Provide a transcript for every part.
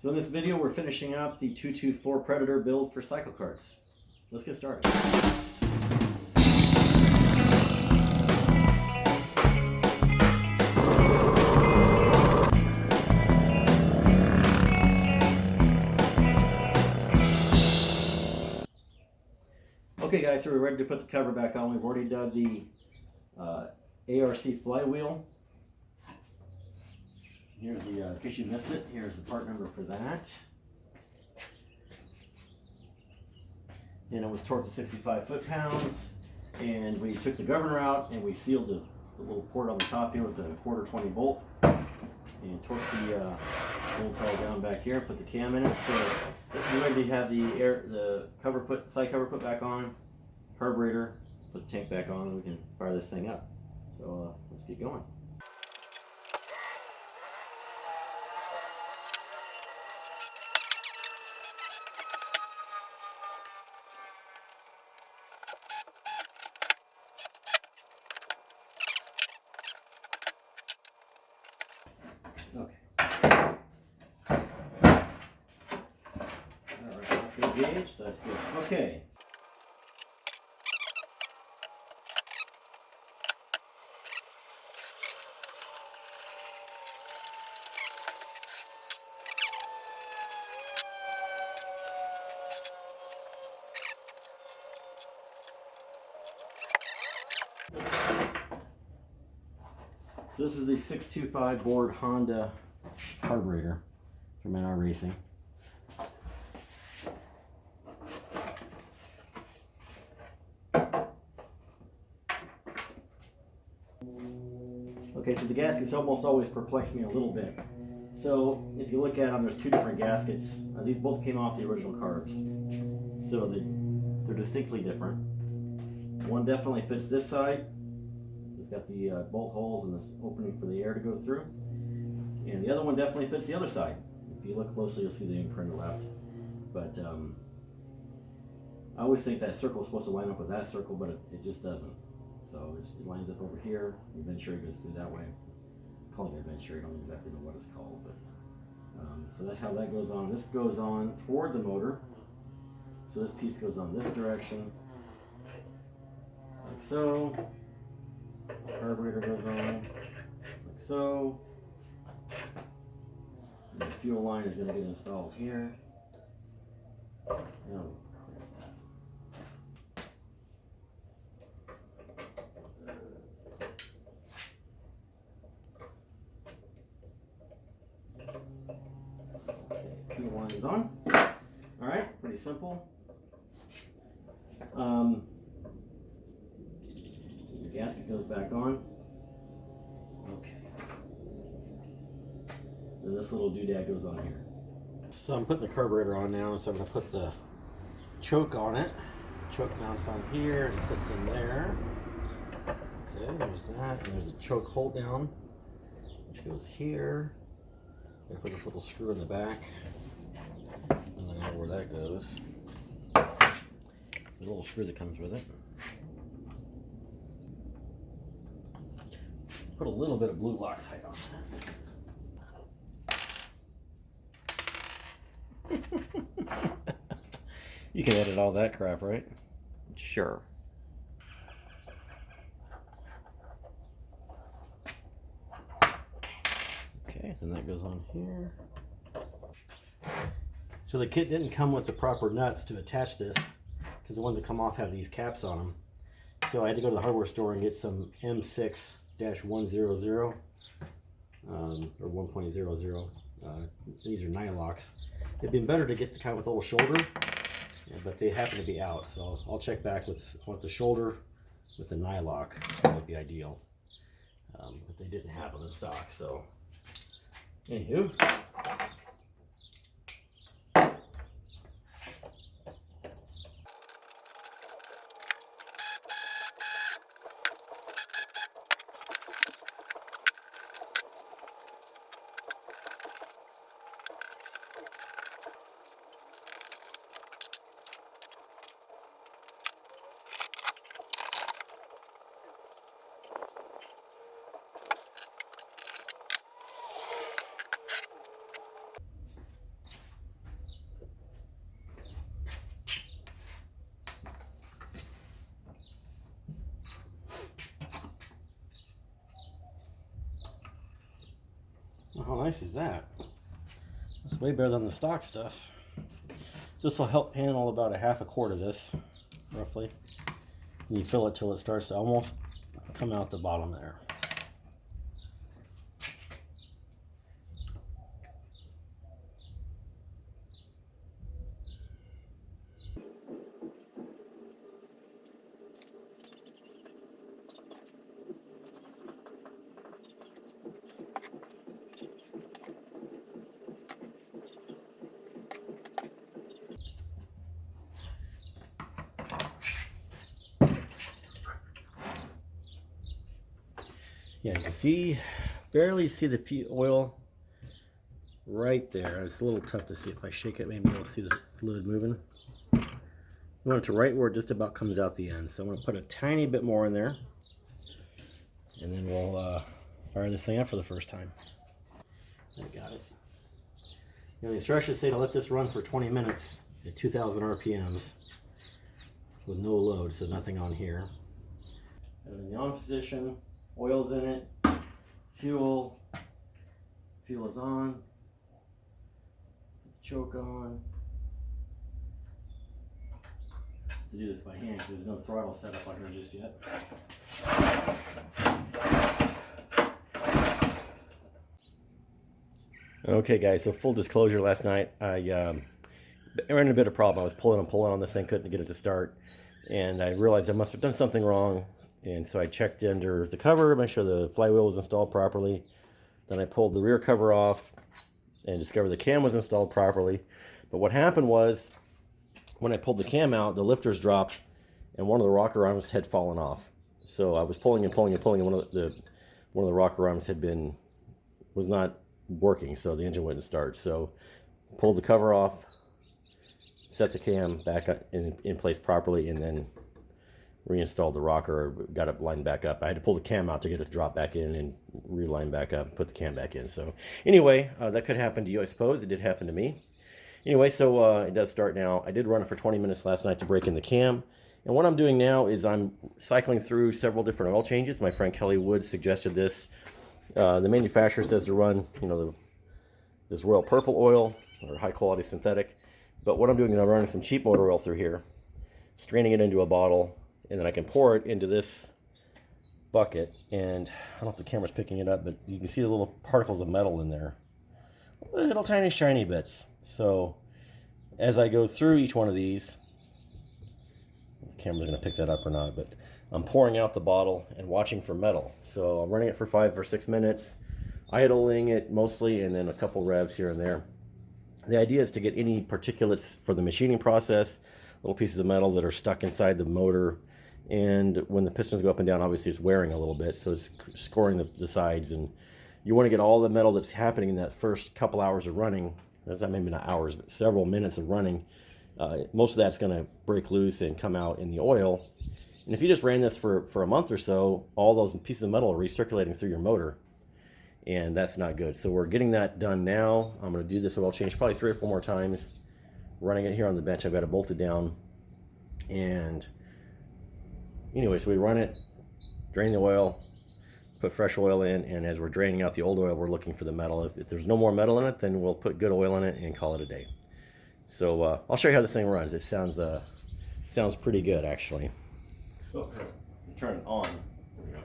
So in this video, we're finishing up the 224 Predator build for cycle carts. Let's get started. Okay guys, so we're ready to put the cover back on. We've already done the ARC flywheel. Here's the, in case you missed it, here's the part number for that. And it was torqued to 65 foot-pounds. And we took the governor out and we sealed the little port on the top here with a 1/4 bolt. And torqued the bolts all down back here, put the cam in it. So this is ready to have the side cover put back on, carburetor, put the tank back on, and we can fire this thing up. So let's get going. Okay. Alright, off the gauge, so that's good. Okay. So this is the 625 board Honda carburetor from NR Racing. Okay, so the gaskets almost always perplex me a little bit. So if you look at them, there's two different gaskets. These both came off the original carbs. So they're distinctly different. One definitely fits this side. It's got the bolt holes and this opening for the air to go through. And the other one definitely fits the other side. If you look closely, you'll see the imprint left. But I always think that circle is supposed to line up with that circle, but it just doesn't. So it lines up over here. The venturi goes through that way. I'm calling it a venturi, I don't exactly know what it's called. But so that's how that goes on. This goes on toward the motor. So this piece goes on this direction, like so. Carburetor goes on like so. And the fuel line is going to get installed here. Now, okay, fuel line is on. All right, pretty simple. The gasket goes back on. Okay. Then this little doodad goes on here. So I'm putting the carburetor on now, so I'm going to put the choke on it. Choke mounts on here and sits in there. Okay, there's that. And there's a choke hold down, which goes here. I'm going to put this little screw in the back. And then I know where that goes. The little screw that comes with it. Put a little bit of blue Loctite on that. You can edit all that crap, right? Sure. Okay, then that goes on here. So the kit didn't come with the proper nuts to attach this, because the ones that come off have these caps on them. So I had to go to the hardware store and get some M6-100 or 1.00. These are nylocks. It'd been better to get the kind with a little shoulder, but they happen to be out. So I'll check back with the shoulder with the nylock. That would be ideal. But they didn't have them in stock. So anywho. nice is that? That's way better than the stock stuff. This will help handle about a half a quart of this, roughly. You fill it till it starts to almost come out the bottom there. Yeah, you can see, barely see the oil right there. It's a little tough to see. If I shake it, maybe you'll see the fluid moving. You want it to right where it just about comes out the end. So I'm going to put a tiny bit more in there, and then we'll fire this thing up for the first time. I got it. You know, the instructions say to let this run for 20 minutes at 2,000 RPMs with no load, so nothing on here. Put it in the on position. Oil's in it, fuel is on, put the choke on. To do this by hand because there's no throttle set up on here just yet. Okay guys, so full disclosure, last night I ran into a bit of problem. I was pulling on this thing, couldn't get it to start, and I realized I must have done something wrong. And so I checked under the cover, make sure the flywheel was installed properly. Then I pulled the rear cover off and discovered the cam was installed properly. But what happened was, when I pulled the cam out, the lifters dropped and one of the rocker arms had fallen off. So I was pulling and one of the rocker arms was not working, so the engine wouldn't start. So pulled the cover off, set the cam back in place properly, and then reinstalled the rocker, got it lined back up. I had to pull the cam out to get it to drop back in and reline back up and put the cam back in. So anyway, that could happen to you, I suppose. It did happen to me. Anyway, so it does start now. I did run it for 20 minutes last night to break in the cam. And what I'm doing now is I'm cycling through several different oil changes. My friend Kelly Wood suggested this. The manufacturer says to run, you know, this Royal Purple oil or high quality synthetic. But what I'm doing is I'm running some cheap motor oil through here, straining it into a bottle, and then I can pour it into this bucket. And I don't know if the camera's picking it up, but you can see the little particles of metal in there. Little tiny shiny bits. So as I go through each one of these, the camera's going to pick that up or not, but I'm pouring out the bottle and watching for metal. So I'm running it for 5 or 6 minutes, idling it mostly, and then a couple revs here and there. The idea is to get any particulates for the machining process, little pieces of metal that are stuck inside the motor. And when the pistons go up and down, obviously it's wearing a little bit, so it's scoring the sides. And you want to get all the metal that's happening in that first couple hours of running. That's not maybe not hours, but several minutes of running. Most of that's going to break loose and come out in the oil. And if you just ran this for a month or so, all those pieces of metal are recirculating through your motor. And that's not good. So we're getting that done now. I'm going to do this oil change probably 3 or 4 more times. Running it here on the bench. I've got it bolted down. And anyway, so we run it, drain the oil, put fresh oil in, and as we're draining out the old oil, we're looking for the metal. If there's no more metal in it, then we'll put good oil in it and call it a day. So I'll show you how this thing runs. It sounds pretty good, actually. Oh, turn it on. There we go.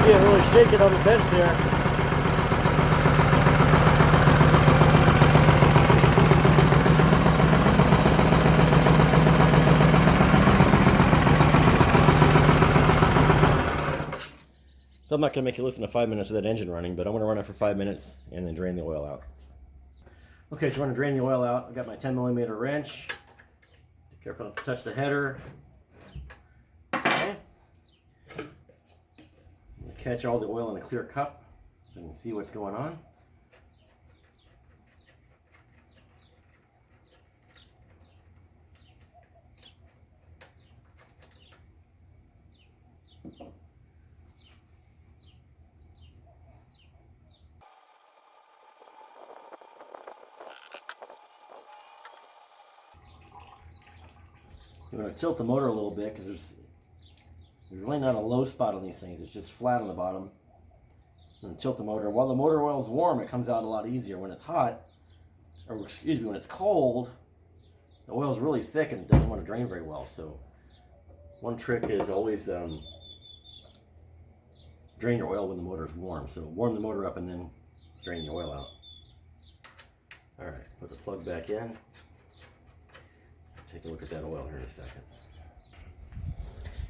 See it really shaking on the bench there. So I'm not going to make you listen to 5 minutes of that engine running, but I'm going to run it for 5 minutes and then drain the oil out. Okay, so I'm going to drain the oil out. I've got my 10mm wrench. Be careful not to touch the header. Okay. Catch all the oil in a clear cup so you can see what's going on. You want to tilt the motor a little bit because there's really not a low spot on these things. It's just flat on the bottom. And tilt the motor. While the motor oil is warm, it comes out a lot easier. When it's hot, or excuse me, when it's cold, the oil is really thick and it doesn't want to drain very well. So one trick is always drain your oil when the motor is warm. So warm the motor up and then drain the oil out. All right, put the plug back in. Take a look at that oil here in a second.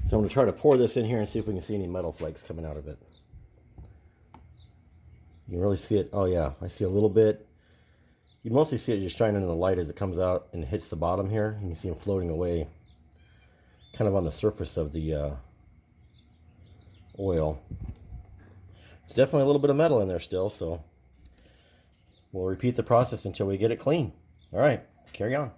So I'm going to try to pour this in here and see if we can see any metal flakes coming out of it. You can really see it. Oh yeah, I see a little bit. You mostly see it just shining in the light as it comes out and hits the bottom here. You can see them floating away kind of on the surface of the oil. There's definitely a little bit of metal in there still, so we'll repeat the process until we get it clean. All right, let's carry on.